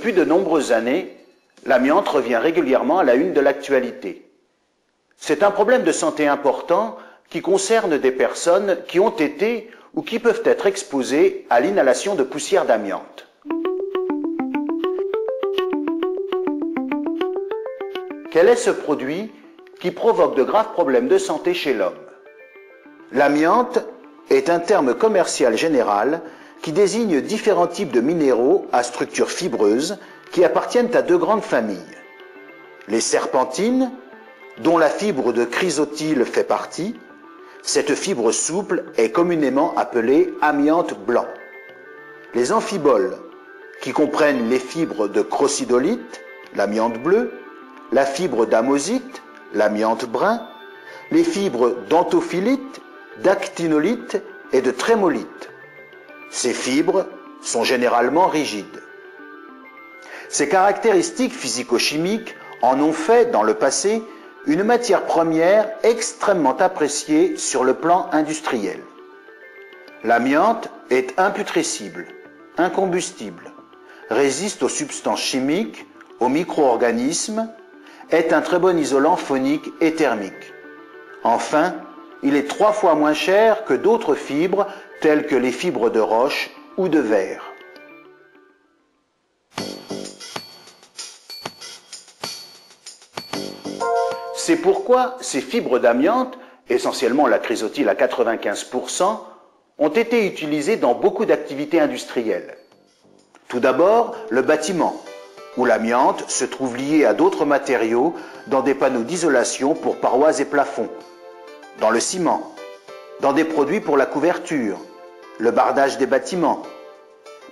Depuis de nombreuses années, l'amiante revient régulièrement à la une de l'actualité. C'est un problème de santé important qui concerne des personnes qui ont été ou qui peuvent être exposées à l'inhalation de poussière d'amiante. Quel est ce produit qui provoque de graves problèmes de santé chez l'homme? L'amiante est un terme commercial général qui désigne différents types de minéraux à structure fibreuse qui appartiennent à deux grandes familles. Les serpentines, dont la fibre de chrysotile fait partie. Cette fibre souple est communément appelée amiante blanc. Les amphiboles, qui comprennent les fibres de crocidolite, l'amiante bleue, la fibre d'amosite, l'amiante brun, les fibres d'anthophylite, d'actinolite et de trémolite. Ces fibres sont généralement rigides. Ces caractéristiques physico-chimiques en ont fait, dans le passé, une matière première extrêmement appréciée sur le plan industriel. L'amiante est imputrescible, incombustible, résiste aux substances chimiques, aux micro-organismes, est un très bon isolant phonique et thermique. Enfin, il est 3 fois moins cher que d'autres fibres telles que les fibres de roche ou de verre. C'est pourquoi ces fibres d'amiante, essentiellement la chrysotile à 95%, ont été utilisées dans beaucoup d'activités industrielles. Tout d'abord, le bâtiment, où l'amiante se trouve liée à d'autres matériaux dans des panneaux d'isolation pour parois et plafonds, dans le ciment, dans des produits pour la couverture, le bardage des bâtiments,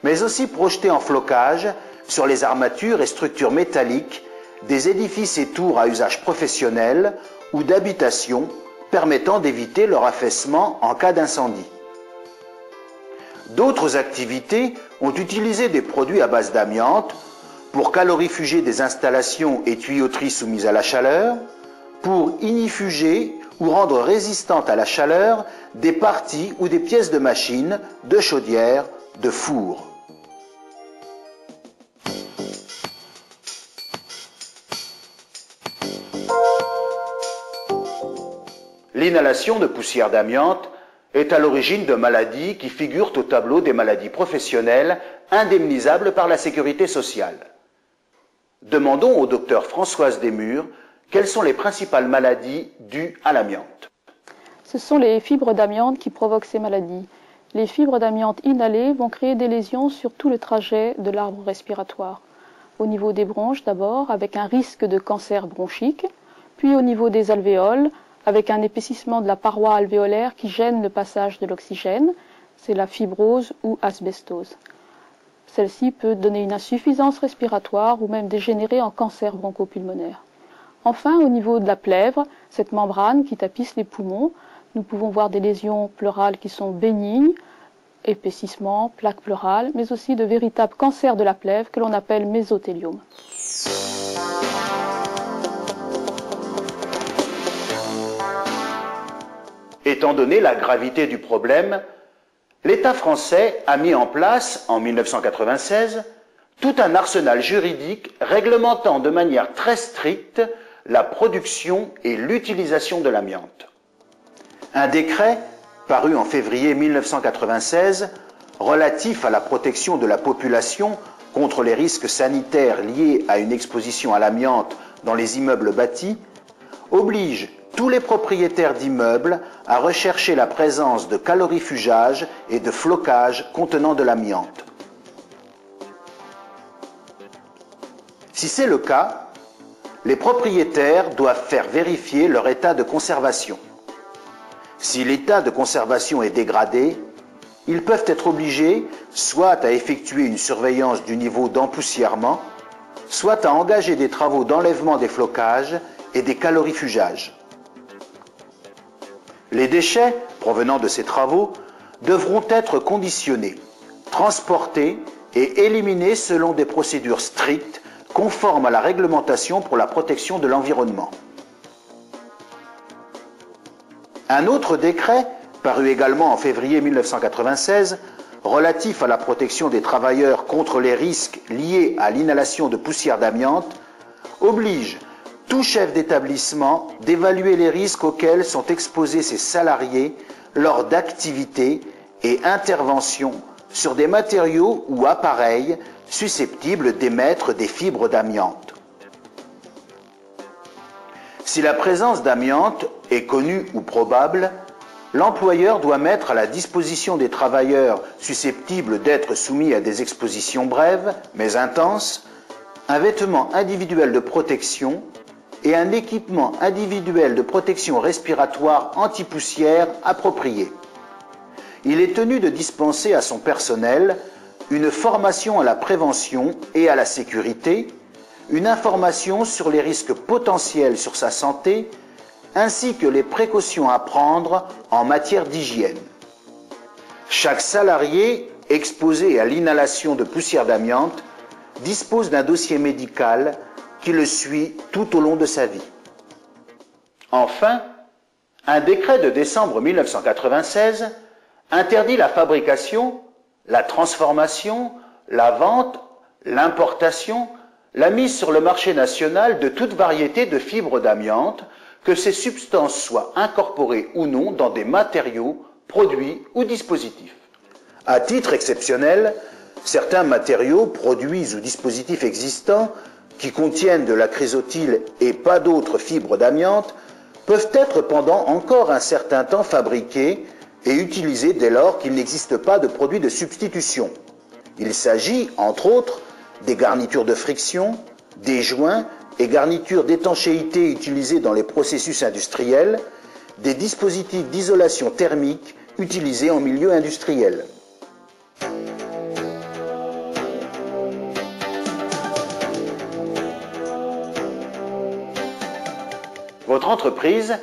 mais aussi projeté en flocage sur les armatures et structures métalliques des édifices et tours à usage professionnel ou d'habitation permettant d'éviter leur affaissement en cas d'incendie. D'autres activités ont utilisé des produits à base d'amiante pour calorifuger des installations et tuyauteries soumises à la chaleur, pour ignifuger ou rendre résistantes à la chaleur des parties ou des pièces de machines, de chaudières, de fours. L'inhalation de poussière d'amiante est à l'origine de maladies qui figurent au tableau des maladies professionnelles indemnisables par la sécurité sociale. Demandons au docteur Françoise Desmurs quelles sont les principales maladies dues à l'amiante. Ce sont les fibres d'amiante qui provoquent ces maladies. Les fibres d'amiante inhalées vont créer des lésions sur tout le trajet de l'arbre respiratoire. Au niveau des bronches d'abord, avec un risque de cancer bronchique, puis au niveau des alvéoles, avec un épaississement de la paroi alvéolaire qui gêne le passage de l'oxygène, c'est la fibrose ou asbestose. Celle-ci peut donner une insuffisance respiratoire ou même dégénérer en cancer bronchopulmonaire. Enfin, au niveau de la plèvre, cette membrane qui tapisse les poumons, nous pouvons voir des lésions pleurales qui sont bénignes, épaississement, plaques pleurales, mais aussi de véritables cancers de la plèvre que l'on appelle mésothéliome. Étant donné la gravité du problème, l'État français a mis en place, en 1996, tout un arsenal juridique réglementant de manière très stricte la production et l'utilisation de l'amiante. Un décret, paru en février 1996, relatif à la protection de la population contre les risques sanitaires liés à une exposition à l'amiante dans les immeubles bâtis, oblige tous les propriétaires d'immeubles à rechercher la présence de calorifugage et de flocage contenant de l'amiante. Si c'est le cas, les propriétaires doivent faire vérifier leur état de conservation. Si l'état de conservation est dégradé, ils peuvent être obligés soit à effectuer une surveillance du niveau d'empoussièrement, soit à engager des travaux d'enlèvement des flocages et des calorifugages. Les déchets provenant de ces travaux devront être conditionnés, transportés et éliminés selon des procédures strictes conformes à la réglementation pour la protection de l'environnement. Un autre décret, paru également en février 1996, relatif à la protection des travailleurs contre les risques liés à l'inhalation de poussière d'amiante oblige tout chef d'établissement d'évaluer les risques auxquels sont exposés ses salariés lors d'activités et interventions sur des matériaux ou appareils susceptibles d'émettre des fibres d'amiante. Si la présence d'amiante est connue ou probable, l'employeur doit mettre à la disposition des travailleurs susceptibles d'être soumis à des expositions brèves mais intenses un vêtement individuel de protection et un équipement individuel de protection respiratoire anti-poussière approprié. Il est tenu de dispenser à son personnel une formation à la prévention et à la sécurité, une information sur les risques potentiels sur sa santé, ainsi que les précautions à prendre en matière d'hygiène. Chaque salarié exposé à l'inhalation de poussière d'amiante dispose d'un dossier médical qui le suit tout au long de sa vie. Enfin, un décret de décembre 1996 interdit la fabrication, la transformation, la vente, l'importation, la mise sur le marché national de toute variété de fibres d'amiante, que ces substances soient incorporées ou non dans des matériaux, produits ou dispositifs. À titre exceptionnel, certains matériaux, produits ou dispositifs existants qui contiennent de la chrysotile et pas d'autres fibres d'amiante peuvent être pendant encore un certain temps fabriqués et utilisés dès lors qu'il n'existe pas de produit de substitution. Il s'agit, entre autres, des garnitures de friction, des joints et garnitures d'étanchéité utilisées dans les processus industriels, des dispositifs d'isolation thermique utilisés en milieu industriel. Votre entreprise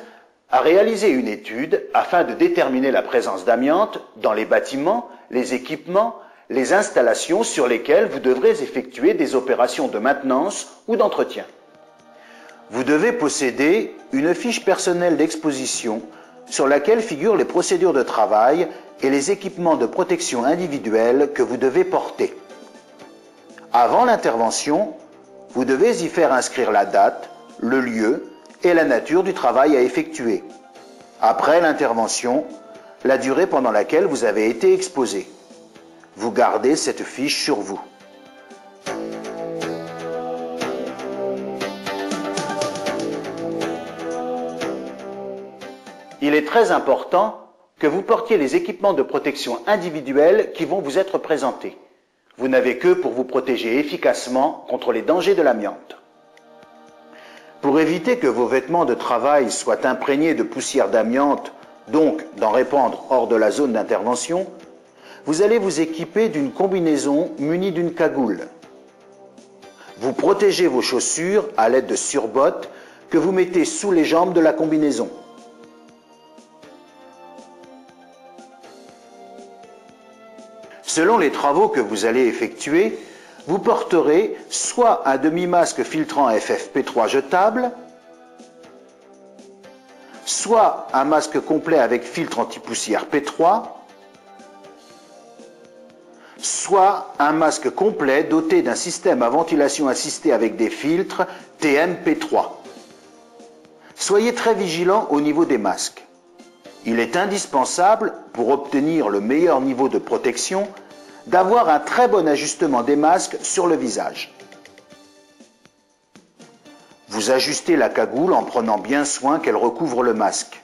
a réalisé une étude afin de déterminer la présence d'amiante dans les bâtiments, les équipements, les installations sur lesquelles vous devrez effectuer des opérations de maintenance ou d'entretien. Vous devez posséder une fiche personnelle d'exposition sur laquelle figurent les procédures de travail et les équipements de protection individuelle que vous devez porter. Avant l'intervention, vous devez y faire inscrire la date, le lieu et la nature du travail à effectuer. Après l'intervention, la durée pendant laquelle vous avez été exposé. Vous gardez cette fiche sur vous. Il est très important que vous portiez les équipements de protection individuels qui vont vous être présentés. Vous n'avez que pour vous protéger efficacement contre les dangers de l'amiante. Pour éviter que vos vêtements de travail soient imprégnés de poussière d'amiante, donc d'en répandre hors de la zone d'intervention, vous allez vous équiper d'une combinaison munie d'une cagoule. Vous protégez vos chaussures à l'aide de surbottes que vous mettez sous les jambes de la combinaison. Selon les travaux que vous allez effectuer, vous porterez soit un demi-masque filtrant FFP3 jetable, soit un masque complet avec filtre anti-poussière P3, soit un masque complet doté d'un système à ventilation assistée avec des filtres TMP3. Soyez très vigilants au niveau des masques. Il est indispensable, pour obtenir le meilleur niveau de protection, d'avoir un très bon ajustement des masques sur le visage. Vous ajustez la cagoule en prenant bien soin qu'elle recouvre le masque.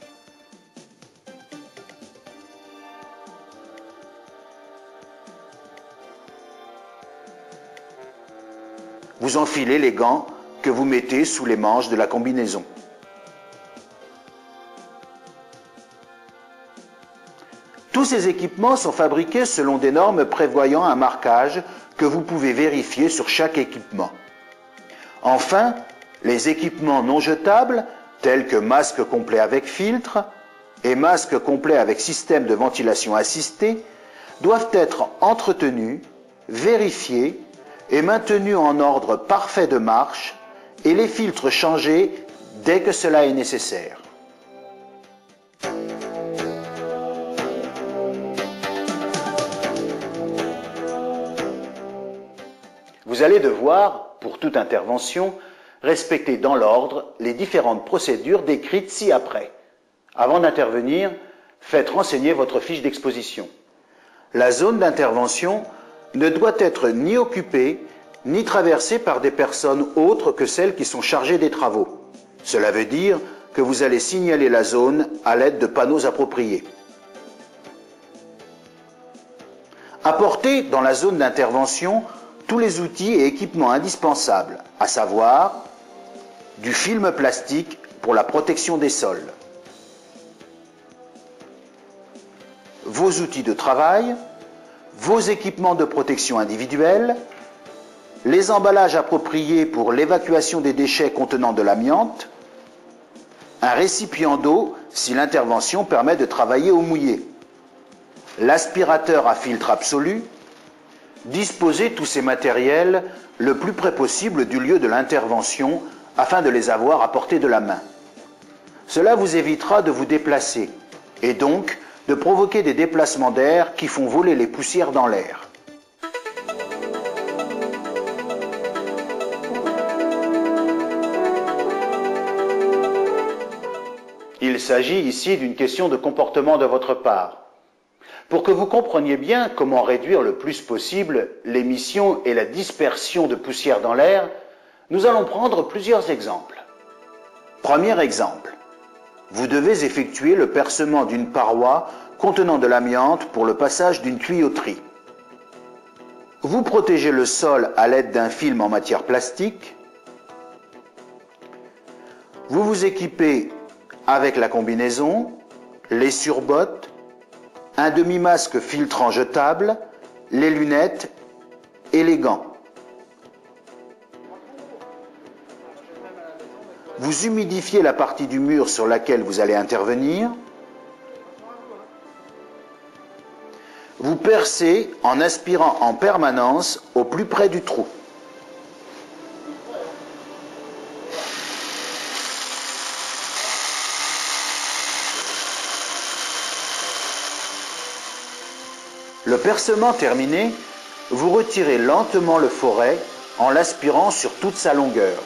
Vous enfilez les gants que vous mettez sous les manches de la combinaison. Tous ces équipements sont fabriqués selon des normes prévoyant un marquage que vous pouvez vérifier sur chaque équipement. Enfin, les équipements non jetables, tels que masques complets avec filtre et masques complets avec système de ventilation assistée, doivent être entretenus, vérifiés et maintenus en ordre parfait de marche et les filtres changés dès que cela est nécessaire. Vous allez devoir, pour toute intervention, respecter dans l'ordre les différentes procédures décrites ci-après. Avant d'intervenir, faites renseigner votre fiche d'exposition. La zone d'intervention ne doit être ni occupée, ni traversée par des personnes autres que celles qui sont chargées des travaux. Cela veut dire que vous allez signaler la zone à l'aide de panneaux appropriés. Apportez dans la zone d'intervention tous les outils et équipements indispensables, à savoir du film plastique pour la protection des sols, vos outils de travail, vos équipements de protection individuelle, les emballages appropriés pour l'évacuation des déchets contenant de l'amiante, un récipient d'eau si l'intervention permet de travailler au mouillé, l'aspirateur à filtre absolu. Disposez tous ces matériels le plus près possible du lieu de l'intervention afin de les avoir à portée de la main. Cela vous évitera de vous déplacer et donc de provoquer des déplacements d'air qui font voler les poussières dans l'air. Il s'agit ici d'une question de comportement de votre part. Pour que vous compreniez bien comment réduire le plus possible l'émission et la dispersion de poussière dans l'air, nous allons prendre plusieurs exemples. Premier exemple. Vous devez effectuer le percement d'une paroi contenant de l'amiante pour le passage d'une tuyauterie. Vous protégez le sol à l'aide d'un film en matière plastique. Vous vous équipez avec la combinaison, les surbottes, un demi-masque filtrant jetable, les lunettes et les gants. Vous humidifiez la partie du mur sur laquelle vous allez intervenir. Vous percez en aspirant en permanence au plus près du trou. Le percement terminé, vous retirez lentement le foret en l'aspirant sur toute sa longueur.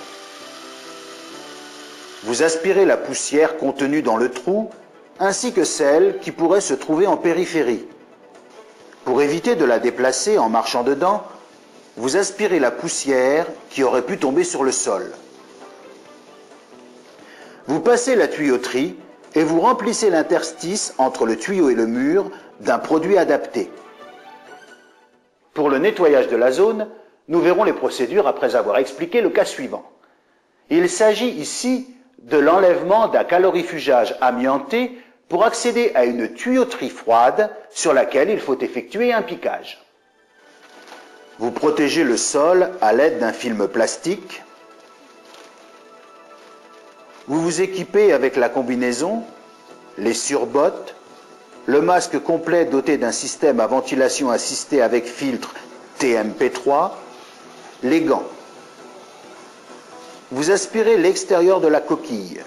Vous aspirez la poussière contenue dans le trou ainsi que celle qui pourrait se trouver en périphérie. Pour éviter de la déplacer en marchant dedans, vous aspirez la poussière qui aurait pu tomber sur le sol. Vous passez la tuyauterie et vous remplissez l'interstice entre le tuyau et le mur d'un produit adapté. Pour le nettoyage de la zone, nous verrons les procédures après avoir expliqué le cas suivant. Il s'agit ici de l'enlèvement d'un calorifugage amianté pour accéder à une tuyauterie froide sur laquelle il faut effectuer un piquage. Vous protégez le sol à l'aide d'un film plastique. Vous vous équipez avec la combinaison, les surbottes, le masque complet doté d'un système à ventilation assistée avec filtre TMP3, les gants. Vous aspirez l'extérieur de la coquille.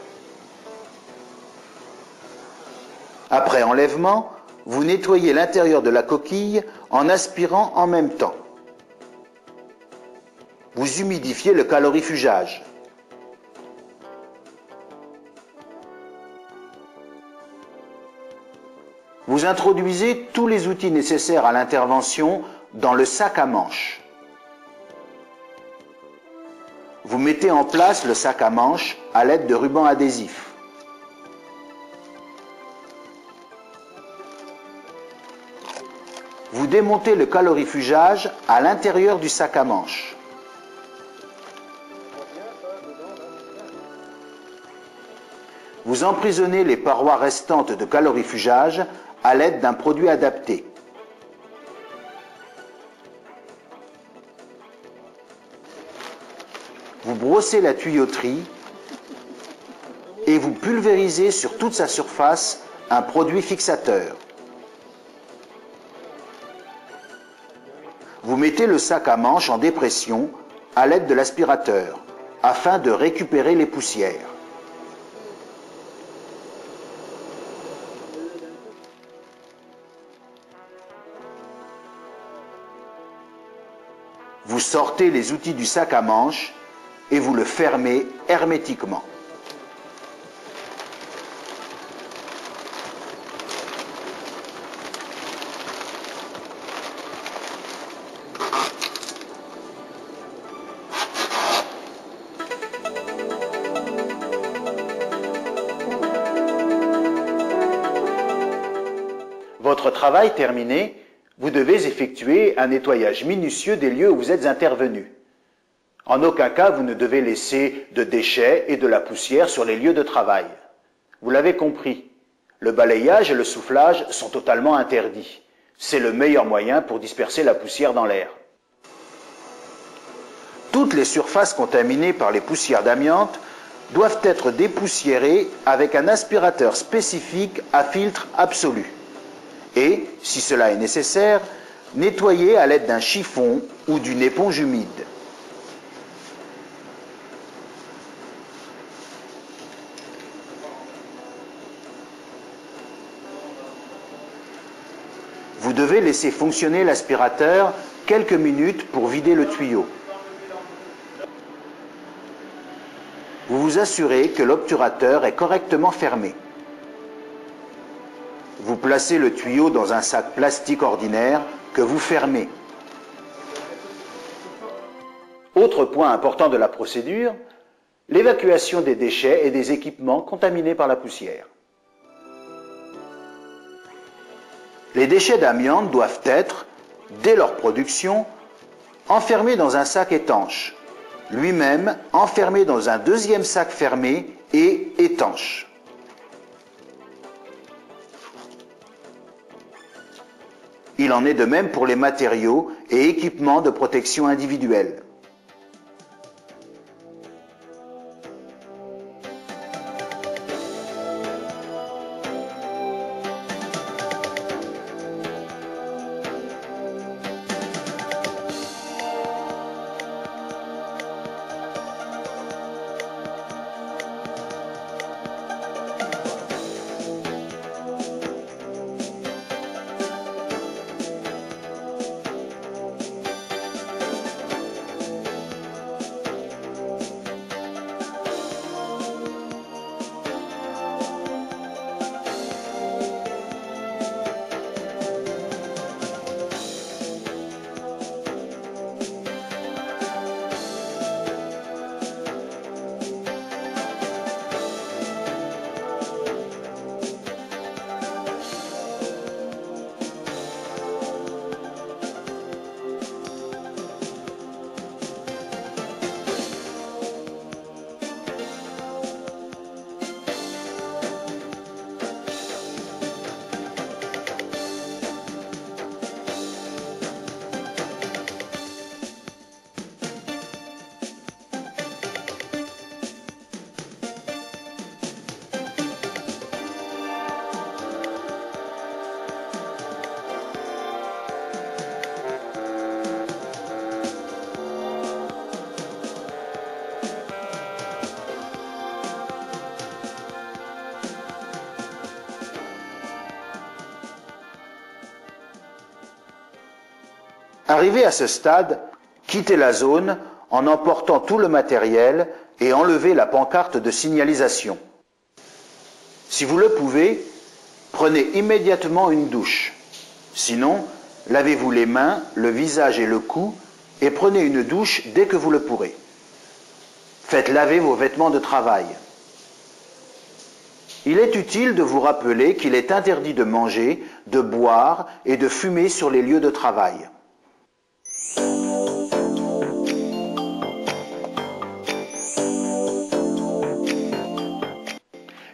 Après enlèvement, vous nettoyez l'intérieur de la coquille en aspirant en même temps. Vous humidifiez le calorifugage. Vous introduisez tous les outils nécessaires à l'intervention dans le sac à manches. Vous mettez en place le sac à manches à l'aide de rubans adhésifs. Vous démontez le calorifugage à l'intérieur du sac à manches. Vous emprisonnez les parois restantes de calorifugage à l'aide d'un produit adapté. Vous brossez la tuyauterie et vous pulvérisez sur toute sa surface un produit fixateur. Vous mettez le sac à manches en dépression à l'aide de l'aspirateur afin de récupérer les poussières. Vous sortez les outils du sac à manches et vous le fermez hermétiquement. Votre travail terminé, vous devez effectuer un nettoyage minutieux des lieux où vous êtes intervenu. En aucun cas, vous ne devez laisser de déchets et de la poussière sur les lieux de travail. Vous l'avez compris, le balayage et le soufflage sont totalement interdits. C'est le meilleur moyen pour disperser la poussière dans l'air. Toutes les surfaces contaminées par les poussières d'amiante doivent être dépoussiérées avec un aspirateur spécifique à filtre absolu. Et, si cela est nécessaire, nettoyer à l'aide d'un chiffon ou d'une éponge humide. Vous devez laisser fonctionner l'aspirateur quelques minutes pour vider le tuyau. Vous vous assurez que l'obturateur est correctement fermé. Vous placez le tuyau dans un sac plastique ordinaire que vous fermez. Autre point important de la procédure, l'évacuation des déchets et des équipements contaminés par la poussière. Les déchets d'amiante doivent être, dès leur production, enfermés dans un sac étanche, lui-même enfermé dans un deuxième sac fermé et étanche. Il en est de même pour les matériaux et équipements de protection individuelle. Arrivé à ce stade, quittez la zone en emportant tout le matériel et enlevez la pancarte de signalisation. Si vous le pouvez, prenez immédiatement une douche. Sinon, lavez-vous les mains, le visage et le cou et prenez une douche dès que vous le pourrez. Faites laver vos vêtements de travail. Il est utile de vous rappeler qu'il est interdit de manger, de boire et de fumer sur les lieux de travail.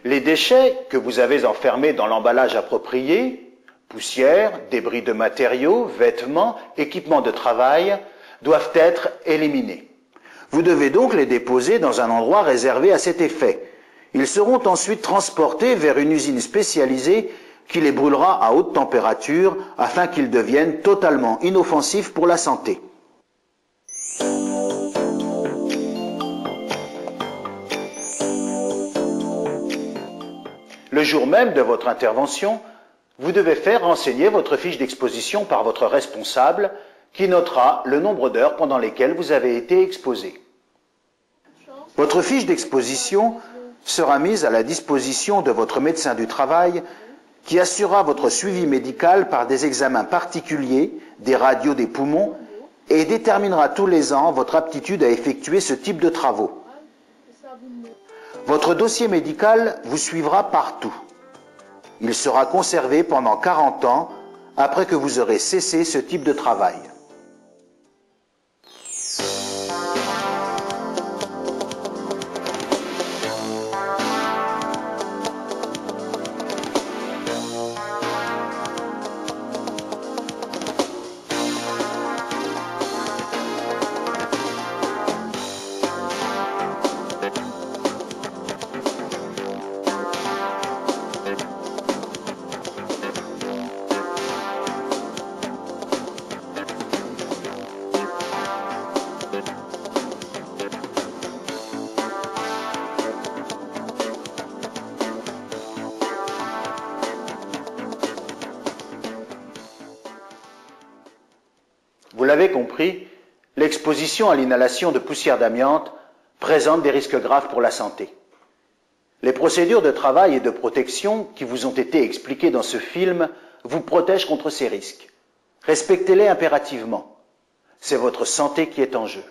Les déchets que vous avez enfermés dans l'emballage approprié, poussière, débris de matériaux, vêtements, équipements de travail, doivent être éliminés. Vous devez donc les déposer dans un endroit réservé à cet effet. Ils seront ensuite transportés vers une usine spécialisée qui les brûlera à haute température afin qu'ils deviennent totalement inoffensifs pour la santé. Le jour même de votre intervention, vous devez faire renseigner votre fiche d'exposition par votre responsable qui notera le nombre d'heures pendant lesquelles vous avez été exposé. Votre fiche d'exposition sera mise à la disposition de votre médecin du travail qui assurera votre suivi médical par des examens particuliers, des radios des poumons, et déterminera tous les ans votre aptitude à effectuer ce type de travaux. Votre dossier médical vous suivra partout. Il sera conservé pendant 40 ans après que vous aurez cessé ce type de travail. Vous l'avez compris, l'exposition à l'inhalation de poussière d'amiante présente des risques graves pour la santé. Les procédures de travail et de protection qui vous ont été expliquées dans ce film vous protègent contre ces risques. Respectez-les impérativement. C'est votre santé qui est en jeu.